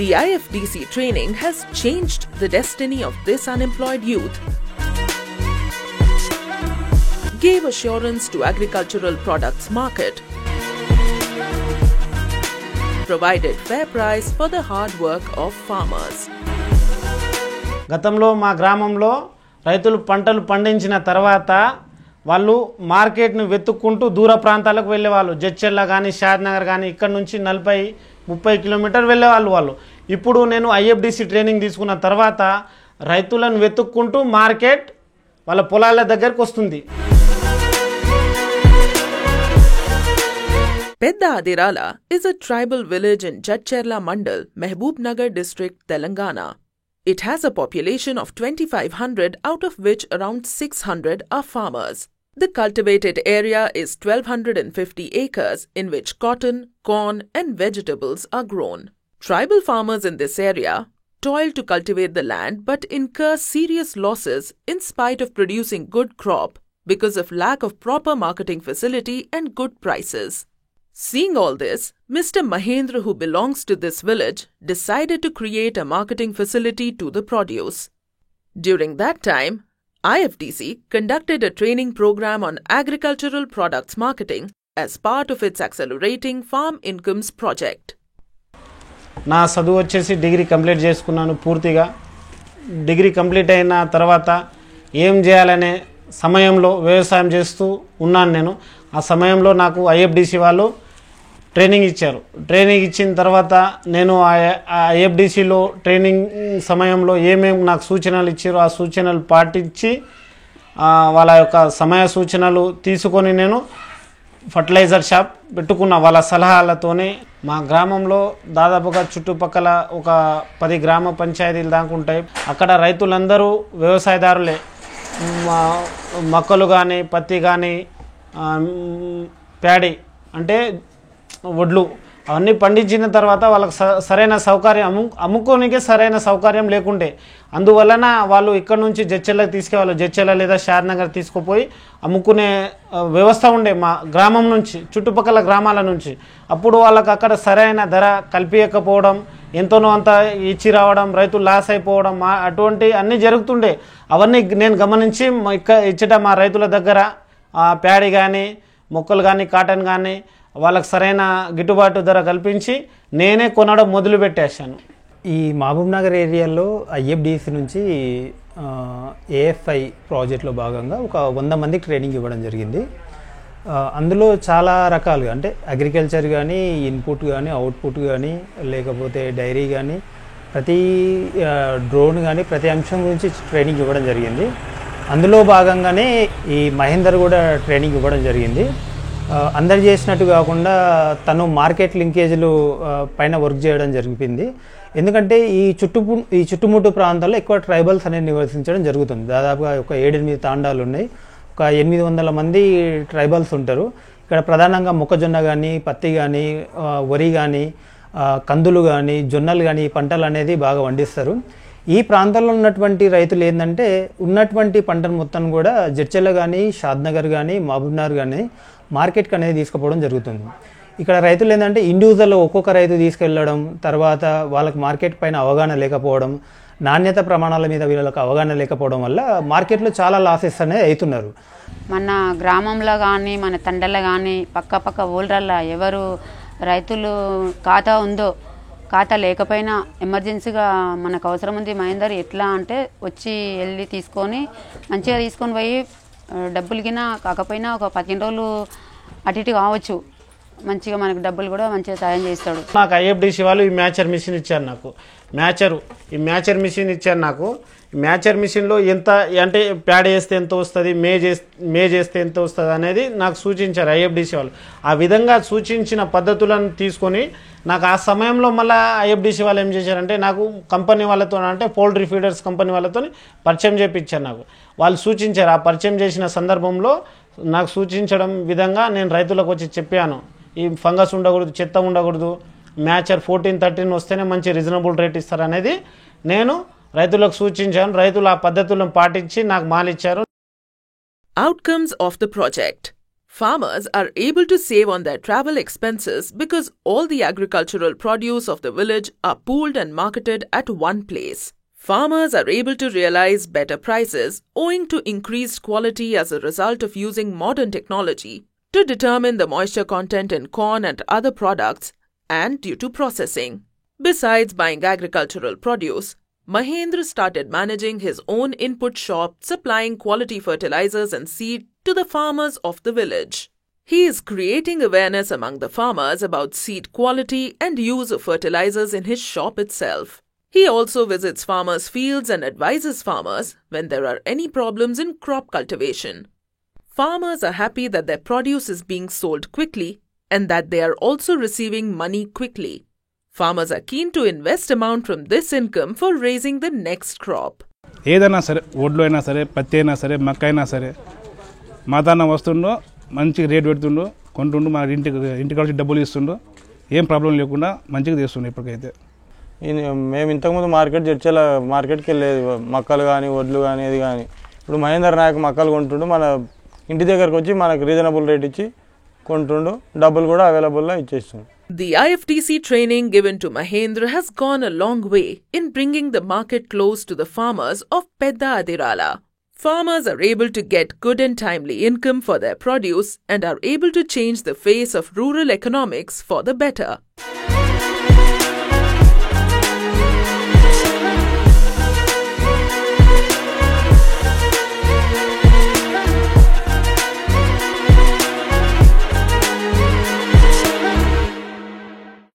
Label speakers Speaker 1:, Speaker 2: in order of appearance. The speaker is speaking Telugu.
Speaker 1: The IFDC training has changed the destiny of this unemployed youth, gave assurance to agricultural products market, provided fair price for the hard work of farmers.
Speaker 2: గతంలో మా గ్రామంలో రైతులు పంటలు పండించిన తర్వాత వాళ్ళు మార్కెట్ను వెతుక్కుంటూ దూర ప్రాంతాలకు వెళ్ళేవాళ్ళు. జడ్చర్ల కానీ షాద్నగర్ కానీ ఇక్కడ నుంచి 40-30 కిలోమీటర్లు వెళ్ళేవాళ్ళు వాళ్ళు. ఇప్పుడు నేను ఐఎఫ్డిసి ట్రైనింగ్ తీసుకున్న తర్వాత రైతులను వెతుక్కుంటూ మార్కెట్ వాళ్ళ పొలాల దగ్గరకు వస్తుంది.
Speaker 1: Pedda Adirala is a tribal village in Jadcherla Mandal, Mehboob-Nagar district, Telangana. It has a population of 2,500, out of which around 600 are farmers. The cultivated area is 1,250 acres, in which cotton, corn and vegetables are grown. Tribal farmers in this area toil to cultivate the land but incur serious losses in spite of producing good crop because of lack of proper marketing facility and good prices. Seeing all this, Mr. Mahendra, who belongs to this village, decided to create a marketing facility to the produce. During that time, IFDC conducted a training program on agricultural products marketing as part of its Accelerating Farm Incomes project.
Speaker 2: నా చదువు వచ్చేసి డిగ్రీ కంప్లీట్ చేసుకున్నాను పూర్తిగా. డిగ్రీ కంప్లీట్ అయిన తర్వాత ఏం చేయాలనే సమయంలో వ్యవసాయం చేస్తూ ఉన్నాను నేను. ఆ సమయంలో నాకు ఐఎఫ్డిసి వాళ్ళు ట్రైనింగ్ ఇచ్చారు. ట్రైనింగ్ ఇచ్చిన తర్వాత నేను ఐఎఫ్డిసిలో ట్రైనింగ్ సమయంలో ఏమేమి నాకు సూచనలు ఇచ్చారో ఆ సూచనలు పాటించి వాళ్ళ యొక్క సమయ సూచనలు తీసుకొని నేను ఫర్టిలైజర్ షాప్ పెట్టుకున్న వాళ్ళ సలహాలతోనే. మా గ్రామంలో దాదాపుగా చుట్టుపక్కల ఒక 10 గ్రామ పంచాయతీలు దాకా ఉంటాయి. అక్కడ రైతులందరూ వ్యవసాయదారులే. మొక్కలు కానీ పత్తి కానీ ప్యాడీ అంటే వడ్లు అవన్నీ పండించిన తర్వాత వాళ్ళకి సరైన సౌకర్యం అమ్ముకోనికే సరైన సౌకర్యం లేకుంటే అందువలన వాళ్ళు ఇక్కడ నుంచి జడ్చర్లకు తీసుకెళ్ళాలి. జడ్చర్ల లేదా షాద్నగర్ తీసుకుపోయి అమ్ముకునే వ్యవస్థ ఉండే మా గ్రామం నుంచి చుట్టుపక్కల గ్రామాల నుంచి. అప్పుడు వాళ్ళకి అక్కడ సరైన ధర కల్పించకపోవడం, ఎంతనో అంత ఇచ్చి రావడం, రైతులు లాస్ అయిపోవడం అటువంటి అన్నీ జరుగుతుండే. అవన్నీ నేను గమనించి ఇచ్చట మా రైతుల దగ్గర ప్యాడీ కానీ మొక్కలు కానీ కాటన్ కానీ వాళ్ళకి సరైన గిట్టుబాటు ధర కల్పించి నేనే కొనడం మొదలుపెట్టేశాను.
Speaker 3: ఈ మహబూబ్ నగర్ ఏరియాలో ఐఎఫ్డిసి నుంచి ఏఎఫ్ఐ ప్రాజెక్ట్లో భాగంగా ఒక 100 మందికి ట్రైనింగ్ ఇవ్వడం జరిగింది. అందులో చాలా రకాలుగా అంటే అగ్రికల్చర్ కానీ, ఇన్పుట్ కానీ, అవుట్పుట్ కానీ, లేకపోతే డైరీ కానీ, ప్రతి డ్రోన్ కానీ ప్రతి అంశం గురించి ట్రైనింగ్ ఇవ్వడం జరిగింది. అందులో భాగంగానే ఈ మహేందర్ కూడా ట్రైనింగ్ ఇవ్వడం జరిగింది. అందరు చేసినట్టు కాకుండా తను మార్కెట్ లింకేజ్లు పైన వర్క్ చేయడం జరిగింది. ఎందుకంటే ఈ చుట్టుముట్టు ప్రాంతాల్లో ఎక్కువ ట్రైబల్స్ అనేది నివసించడం జరుగుతుంది. దాదాపుగా ఒక 7-8 తాండాలు ఉన్నాయి. ఒక 800 మంది ట్రైబల్స్ ఉంటారు. ఇక్కడ ప్రధానంగా మొక్కజొన్న కానీ, పత్తి కానీ, వరి కానీ, కందులు కానీ, జొన్నలు కానీ పంటలు అనేది బాగా పండిస్తారు. ఈ ప్రాంతంలో ఉన్నటువంటి రైతులు ఏంటంటే ఉన్నటువంటి పంటను మొత్తం కూడా జడ్చర్ల కానీ, షాద్నగర్ కానీ, మహబూబ్నగర్ కానీ మార్కెట్కి అనేది తీసుకుపోవడం జరుగుతుంది. ఇక్కడ రైతులు ఏంటంటే ఇండివిజువల్ ఒక్కొక్క రైతు తీసుకెళ్ళడం, తర్వాత వాళ్ళకి మార్కెట్ పైన అవగాహన లేకపోవడం, నాణ్యత ప్రమాణాల మీద వీళ్ళకి అవగాహన లేకపోవడం వల్ల మార్కెట్లో చాలా లాసెస్ అనేది అవుతున్నారు.
Speaker 4: మన గ్రామంలో కానీ, మన తండల్లో కానీ, పక్క ఊళ్ళల్లో ఎవరు రైతులు ఖాతా ఉందో, ఖాతా లేకపోయినా ఎమర్జెన్సీగా మనకు అవసరం ఉంది మహేందర్ ఎట్లా అంటే వచ్చి వెళ్ళి తీసుకొని మంచిగా తీసుకొని పోయి డబ్బులు గిన కాకపోయినా ఒక 15 రోజులు అటు ఇటు కావచ్చు, మంచిగా మనకు డబ్బులు కూడా మంచిగా సాయం చేస్తాడు.
Speaker 2: నాకు ఐఎఫ్డిసి వాళ్ళు ఈ మ్యాచర్ మిషన్ ఇచ్చారు. నాకు మ్యాచర్ మిషన్ ఇచ్చారు. నాకు మ్యాచర్ మిషన్లో ఎంత అంటే ప్యాడ్ చేస్తే ఎంత వస్తుంది, మే చేస్తే ఎంత వస్తుంది అనేది నాకు సూచించారు ఐఎఫ్డిసి వాళ్ళు. ఆ విధంగా సూచించిన పద్ధతులను తీసుకొని నాకు ఆ సమయంలో మళ్ళీ ఐఎఫ్డిసి వాళ్ళు ఏం చేశారంటే నాకు కంపెనీ వాళ్ళతో అంటే పౌల్ట్రీ ఫీడర్స్ కంపెనీ వాళ్ళతో పరిచయం చేయించారు. నాకు వాళ్ళు సూచించారు. ఆ పరిచయం చేసిన సందర్భంలో నాకు సూచించడం విధంగా నేను రైతులకు వచ్చి చెప్పాను, ఈ ఫంగస్ ఉండకూడదు, చెత్త ఉండకూడదు, మ్యాచర్ 14-13 వస్తేనే మంచి రీజనబుల్ రేట్ ఇస్తారనేది నేను రైతులకు సూచించాను. రైతులు ఆ పద్ధతులను పాటించి నాకు మాలిచ్చారు.
Speaker 1: Outcomes of the project. Farmers are able to save on their travel expenses because all the agricultural produce of the village are pooled and marketed at one place. Farmers are able to realize better prices owing to increased quality as a result of using modern technology to determine the moisture content in corn and other products and due to processing. Besides buying agricultural produce, Mahendra started managing his own input shop supplying quality fertilizers and seed to the farmers of the village. He is creating awareness among the farmers about seed quality and use of fertilizers in his shop itself. He also visits farmers' fields and advises farmers when there are any problems in crop cultivation. Farmers are happy that their produce is being sold quickly and that they are also receiving money quickly. Farmers are keen to invest amount from this income for raising the next crop.
Speaker 5: ఏదైనా సరే ఒడ్లు అయినా సరే పత్తి అయినా సరే మక్క అయినా సరే మాదాన వస్తుండో మంచిగా రేట్ పెడుతుండో కొంటుండో మా ఇంటికి వచ్చి డబ్బులు ఇస్తుండో ఏం ప్రాబ్లం లేకుండా మంచిగా తీస్తుండో ఇప్పటికైతే.
Speaker 6: మేము ఇంతకుముందు జడ్చర్ల మార్కెట్కి వెళ్ళేది మక్కలు కానీ వడ్లు కానీ ఏది కానీ. ఇప్పుడు మహేందర్ నాయక్ మక్కలు కొంటుండు మన ఇంటి దగ్గరకు వచ్చి మనకు రీజనబుల్ రేట్ ఇచ్చి కొంటుండు, డబ్బులు కూడా అవైలబుల్గా ఇచ్చేస్తుండు.
Speaker 1: The IFTC training given to Mahendra has gone a long way in bringing the market close to the farmers of Pedda Adirala. Farmers are able to get good and timely income for their produce and are able to change the face of rural economics for the better.